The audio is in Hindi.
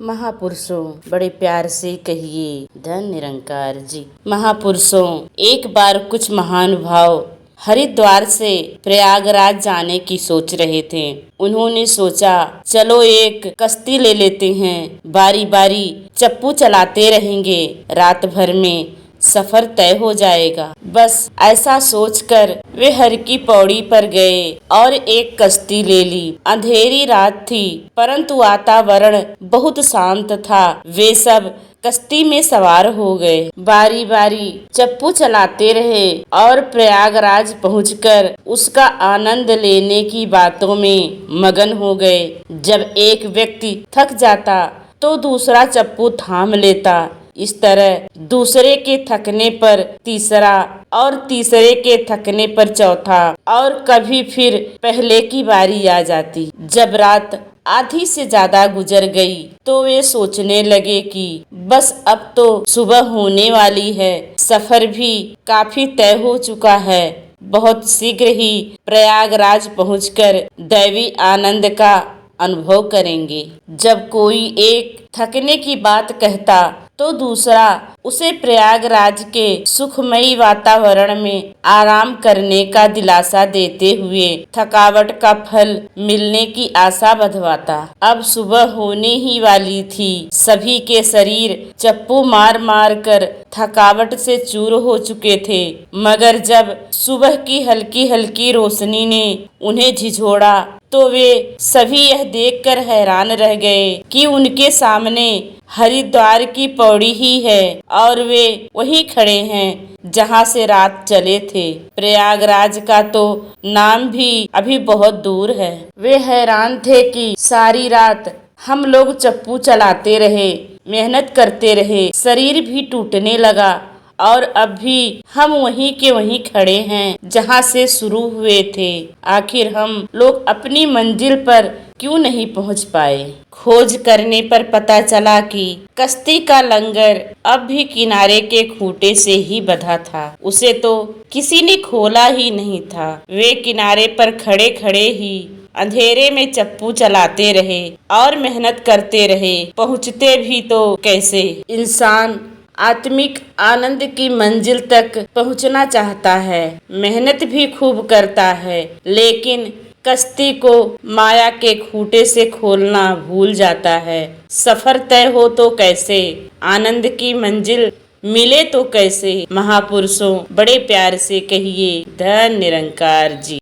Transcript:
महापुरुषों बड़े प्यार से कहिए धन निरंकार जी। महापुरुषों, एक बार कुछ महानुभाव हरिद्वार से प्रयागराज जाने की सोच रहे थे। उन्होंने सोचा, चलो एक कश्ती ले लेते हैं, बारी बारी चप्पू चलाते रहेंगे, रात भर में सफर तय हो जाएगा। बस ऐसा सोचकर वे हर की पौड़ी पर गए और एक कश्ती ले ली। अंधेरी रात थी, परंतु वातावरण बहुत शांत था। वे सब कश्ती में सवार हो गए, बारी बारी चप्पू चलाते रहे और प्रयागराज पहुंचकर उसका आनंद लेने की बातों में मगन हो गए। जब एक व्यक्ति थक जाता तो दूसरा चप्पू थाम लेता। इस तरह दूसरे के थकने पर तीसरा और तीसरे के थकने पर चौथा और कभी फिर पहले की बारी आ जाती। जब रात आधी से ज्यादा गुजर गई तो वे सोचने लगे कि बस अब तो सुबह होने वाली है, सफर भी काफी तय हो चुका है। बहुत शीघ्र ही प्रयागराज पहुंचकर दैवी आनंद का अनुभव करेंगे। जब कोई एक थकने की बात कहता तो दूसरा उसे प्रयागराज के सुखमयी वातावरण में आराम करने का दिलासा देते हुए थकावट का फल मिलने की आशा बंधवाता। अब सुबह होने ही वाली थी। सभी के शरीर चप्पू मार मार कर थकावट से चूर हो चुके थे, मगर जब सुबह की हल्की हल्की रोशनी ने उन्हें झिझोड़ा तो वे सभी यह देखकर हैरान रह गए कि उनके सामने हरिद्वार की पौड़ी ही है और वे वहीं खड़े हैं जहां से रात चले थे। प्रयागराज का तो नाम भी अभी बहुत दूर है। वे हैरान थे कि सारी रात हम लोग चप्पू चलाते रहे, मेहनत करते रहे, शरीर भी टूटने लगा और अब भी हम वहीं के वहीं खड़े हैं जहां से शुरू हुए थे। आखिर हम लोग अपनी मंजिल पर क्यों नहीं पहुंच पाए? खोज करने पर पता चला कि कश्ती का लंगर अब भी किनारे के खूंटे से ही बंधा था। उसे तो किसी ने खोला ही नहीं था। वे किनारे पर खड़े खड़े ही अंधेरे में चप्पू चलाते रहे और मेहनत करते रहे। पहुंचते भी तो कैसे? इंसान आत्मिक आनंद की मंजिल तक पहुंचना चाहता है, मेहनत भी खूब करता है, लेकिन कश्ती को माया के खूंटे से खोलना भूल जाता है। सफर तय हो तो कैसे? आनंद की मंजिल मिले तो कैसे? महापुरुषों, बड़े प्यार से कहिए धन निरंकार जी।